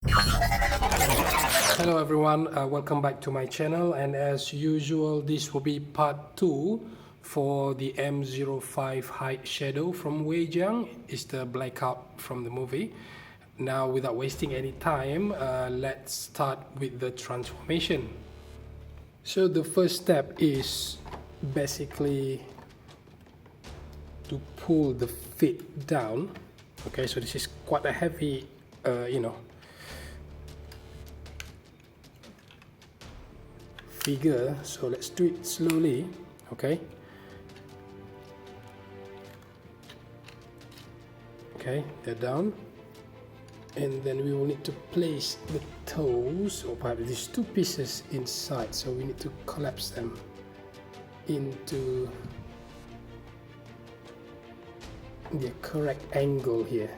Hello everyone, welcome back to my channel, and as usual this will be part 2 for the M05 height shadow from Weijiang. It's the Blackout from the movie. Now without wasting any time, let's start with the transformation. So the first step is basically to pull the feet down. Okay, so this is quite a heavy figure, so let's do it slowly. Okay, they're down, and then we will need to place the toes, or perhaps these two pieces inside, so we need to collapse them into the correct angle here.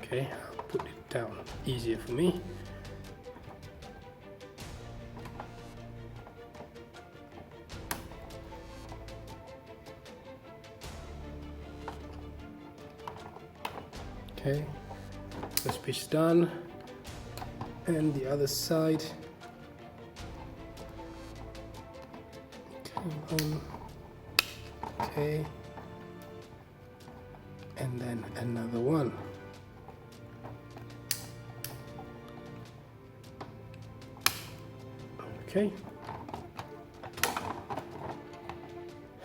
Okay, I'll put it down, easier for me. Okay, this piece done, and the other side. Okay, and then another one. Okay,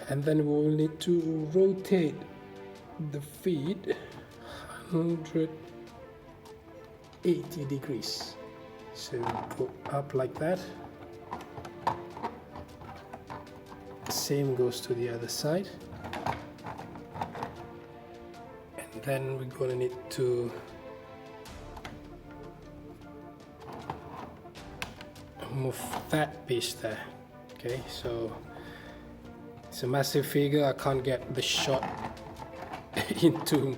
and then we will need to rotate the feet 180 degrees. So go up like that. Same goes to the other side. And then we're gonna need to move that piece there. Okay, so it's a massive figure. I can't get the shot into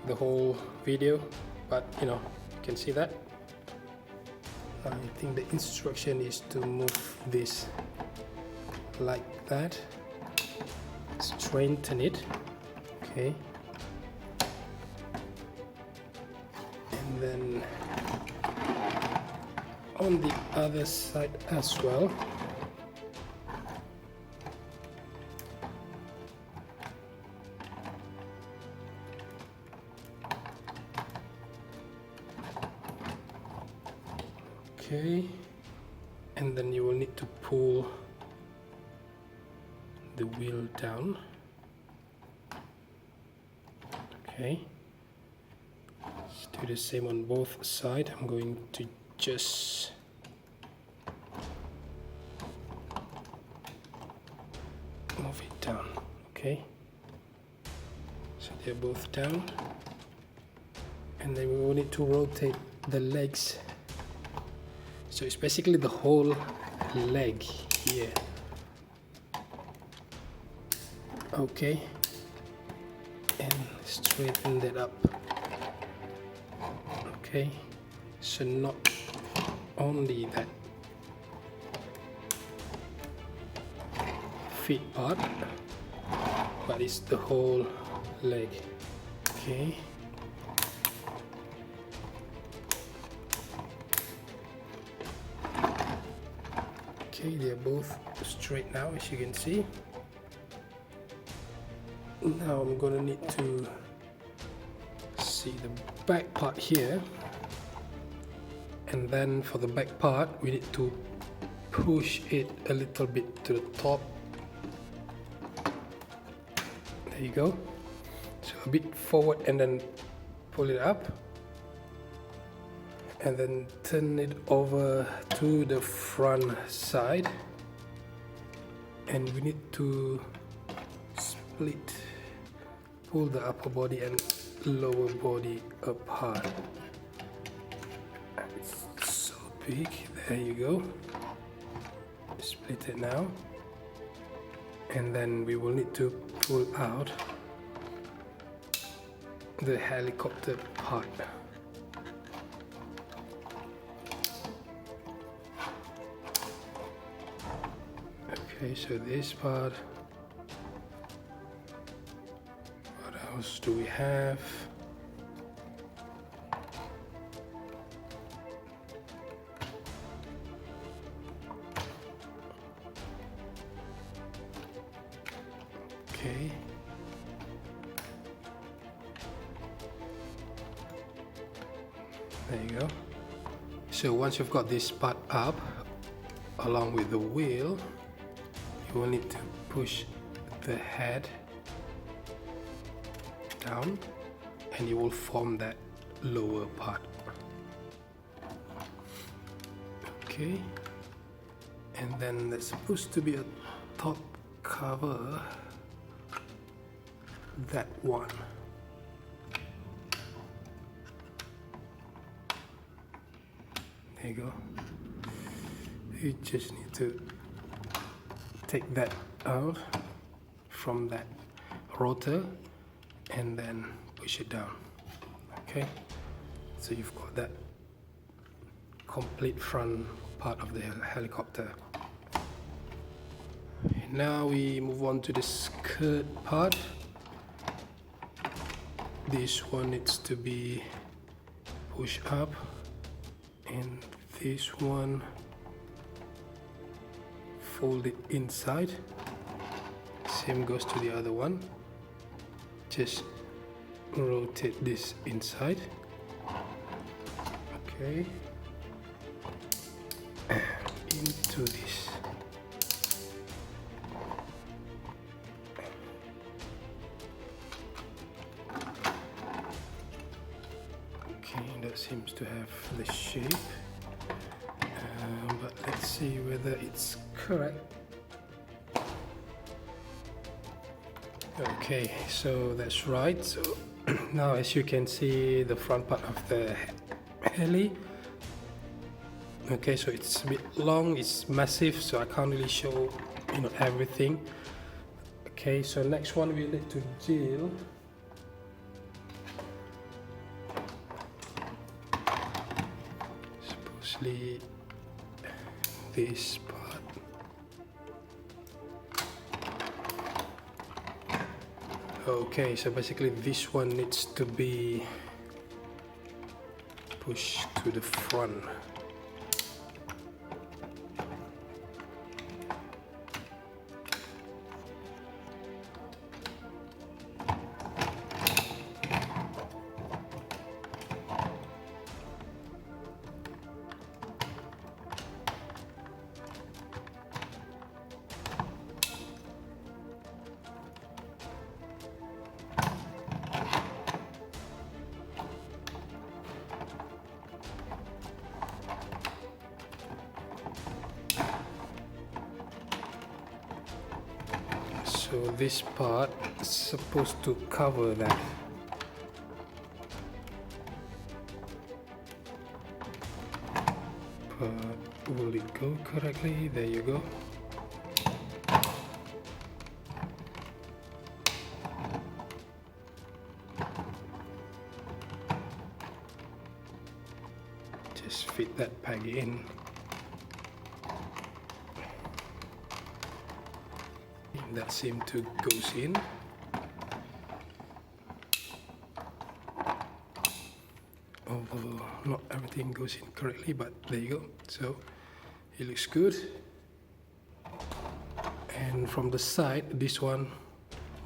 the whole video, but you can see that. I think the instruction is to move this like that, straighten it. Okay, and then on the other side as well. Okay, and then you will need to pull the wheel down. Okay, let's do the same on both sides. I'm going to just move it down. Okay, so they're both down, and then we will need to rotate the legs. So it's basically the whole leg here. Okay, and straighten that up. Okay, so not only that feet part, but it's the whole leg. Okay. Okay, they're both straight now, as you can see. Now I'm gonna need to see the back part here, and then for the back part we need to push it a little bit to the top. There you go. So a bit forward and then pull it up, and then turn it over to the front side, and we need to split, pull the upper body and lower body apart. It's so big. There you go. Split it now, and then we will need to pull out the helicopter part. Okay, so this part, what else do we have? There you go. So once you've got this part up along with the wheel, you will need to push the head down and you will form that lower part. Okay, and then there's supposed to be a top cover, that one. There you go. You just need to take that out from that rotor and then push it down. Okay, so you've got that complete front part of the helicopter. Now we move on to the skirt part. This one needs to be pushed up, and this one folded inside. Same goes to the other one. Just rotate this inside. Okay, into this. Okay, that seems to have the shape, but let's see whether it's correct. Okay, so that's right. So now, as you can see, the front part of the heli. Okay, so it's a bit long, it's massive, so I can't really show, everything. Okay, so next one we need to drill supposedly this part. Okay, so basically this one needs to be pushed to the front. So this part is supposed to cover that. But will it go correctly? There you go. Just fit that peg in. That seemed to goes in. Although not everything goes in correctly, but there you go. So it looks good. And from the side, this one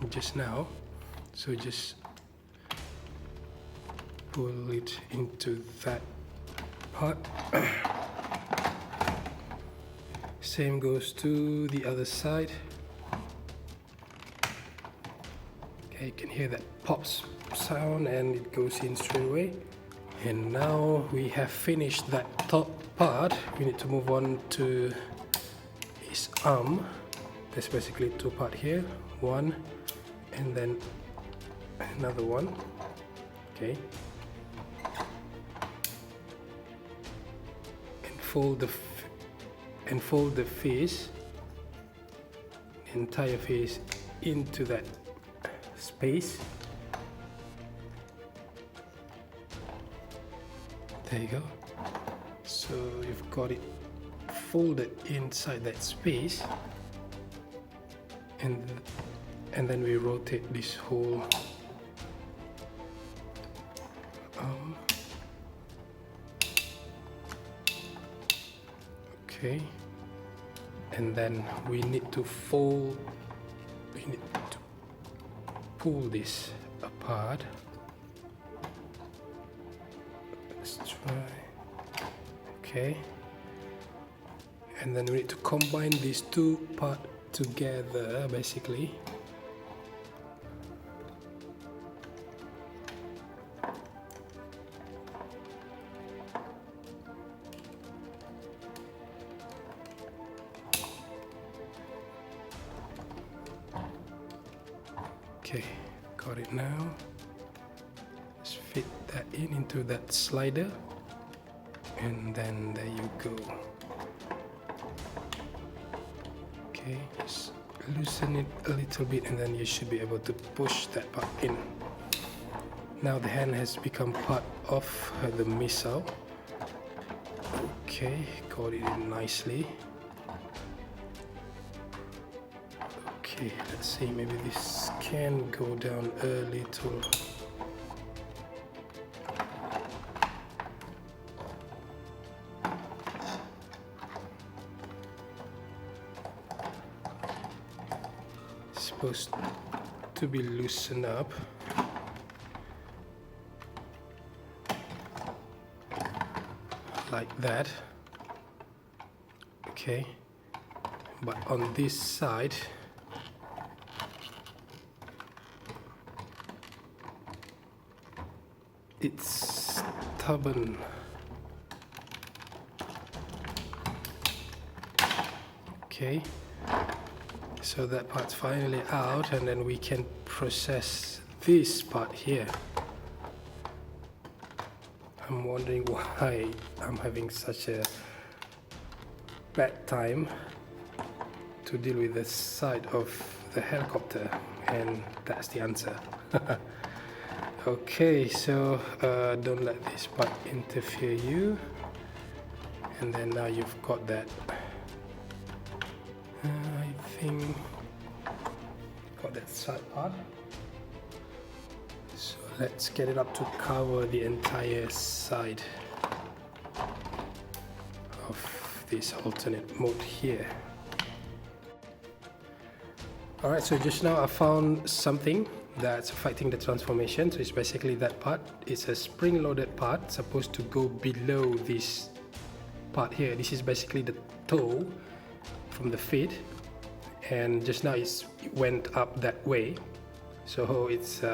just now, so just pull it into that part. Same goes to the other side. Okay, you can hear that pops sound and it goes in straight away. And now we have finished that top part. We need to move on to his arm. There's basically two parts here, one and then another one. Okay, and fold the face, the entire face into that space. There you go. So you've got it folded inside that space, and then we rotate this whole okay, and then we need to pull this apart. Let's try. Okay, and then we need to combine these two parts together basically. Okay, got it now. Let's fit that into that slider, and then there you go. Okay, just loosen it a little bit, and then you should be able to push that part in. Now the hand has become part of the missile. Okay, got it in nicely. Okay, let's see, maybe this can go down a little. Supposed to be loosened up. Like that. Okay, but on this side it's stubborn. Okay, so that part's finally out, and then we can process this part here. I'm wondering why I'm having such a bad time to deal with the side of the helicopter, and that's the answer. Okay, so don't let this part interfere you, and then now you've got that. I think got that side part. So let's get it up to cover the entire side of this alternate mode here. Alright, so just now I found something that's affecting the transformation. So it's basically that part. It's a spring-loaded part supposed to go below this part here. This is basically the toe from the feet, and just now it went up that way, so it's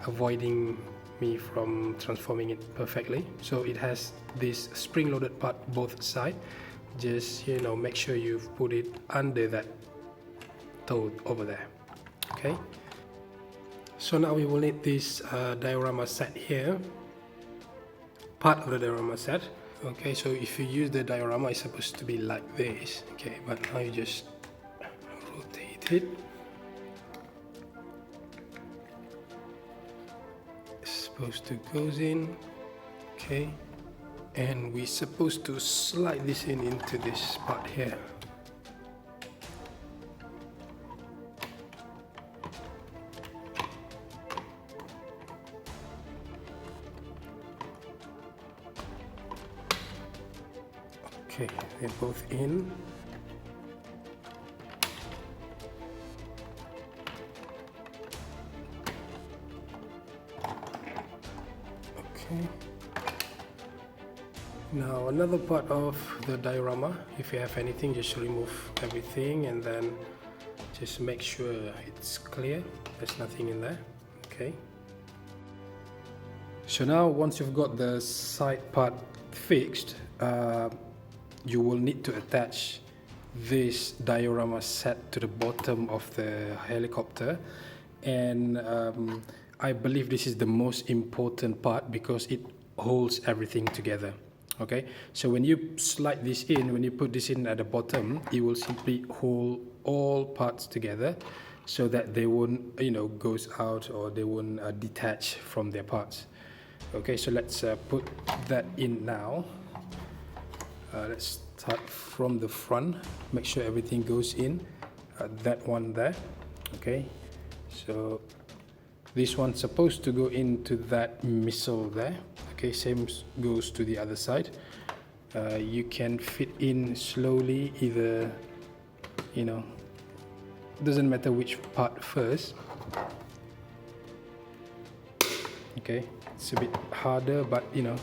avoiding me from transforming it perfectly. So it has this spring-loaded part both sides. Just make sure you've put it under that toe over there. Okay, so now we will need this diorama set here, part of the diorama set. Okay, so if you use the diorama, it's supposed to be like this. Okay, but now you just rotate it. It's supposed to goes in. Okay, and we're supposed to slide this into this part here. Okay, they're both in. Okay. Now another part of the diorama, if you have anything, just remove everything and then just make sure it's clear. There's nothing in there. Okay. So now once you've got the side part fixed, you will need to attach this diorama set to the bottom of the helicopter, and I believe this is the most important part because it holds everything together. Okay, so when you slide this in, when you put this in at the bottom, it will simply hold all parts together so that they won't goes out, or they won't detach from their parts. Okay, so let's put that in now. Let's start from the front. Make sure everything goes in. That one there. Okay, so this one's supposed to go into that missile there. Okay, same goes to the other side. You can fit in slowly, either doesn't matter which part first. Okay, it's a bit harder, but you know,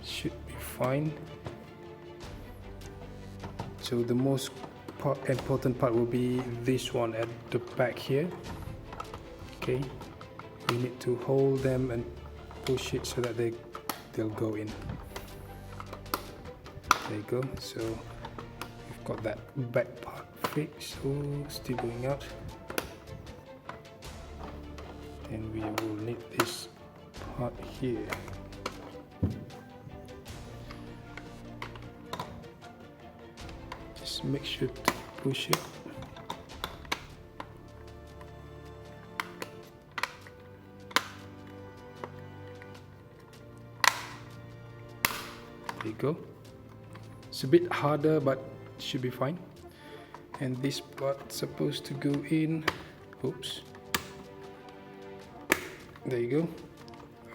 should be fine. So the most important part will be this one at the back here. Okay, you need to hold them and push it so that they'll go in. There you go. So we've got that back part fixed. Oh, still going out. And we will need this part here. Just make sure to push it. There you go. It's a bit harder, but should be fine. And this part's supposed to go in. Oops. There you go.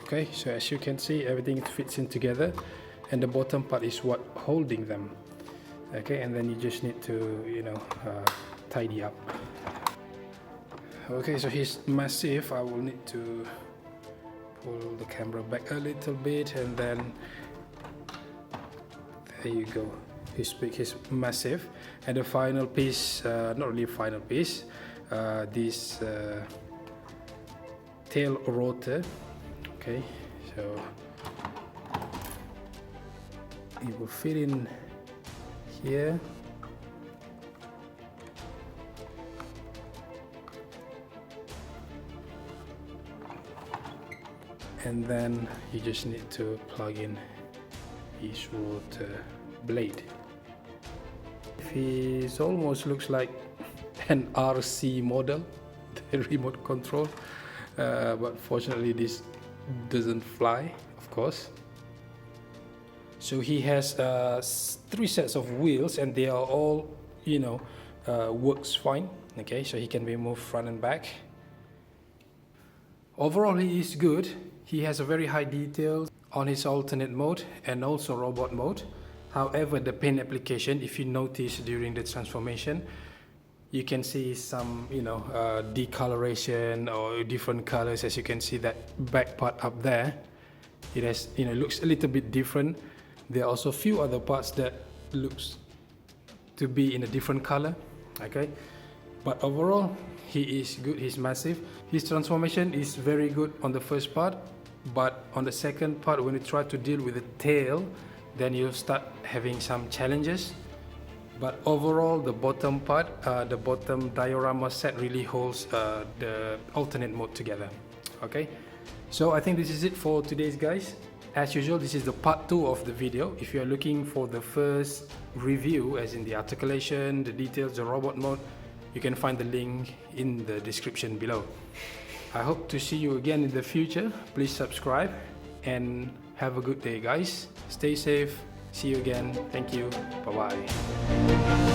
Okay, so as you can see, everything fits in together, and the bottom part is what holding them. Okay, and then you just need to, you know, tidy up. Okay, so he's massive. I will need to pull the camera back a little bit, and then there you go. He's big, he's massive. And the final piece, not really final piece, this tail rotor. Okay, so it will fit in here. And then you just need to plug in his rotor blade. He almost looks like an RC model, the remote control, but fortunately this doesn't fly, of course. So he has 3 sets of wheels, and they are all, you know, works fine. Okay, so he can be moved front and back. Overall, he is good. He has a very high detail on his alternate mode and also robot mode. However, the paint application, if you notice during the transformation, you can see some, you know, decoloration or different colors. As you can see, that back part up there, it has, you know, looks a little bit different. There are also a few other parts that looks to be in a different color. Okay, but overall, he is good. He's massive. His transformation is very good on the first part, but on the second part, when you try to deal with the tail, then you start having some challenges. But overall, the bottom part, the bottom diorama set really holds the alternate mode together. Okay, so I think this is it for today's, guys. As usual, this is the part 2 of the video. If you are looking for the first review, as in the articulation, the details, the robot mode, you can find the link in the description below. I hope to see you again in the future. Please subscribe and have a good day, guys. Stay safe. See you again. Thank you. Bye-bye.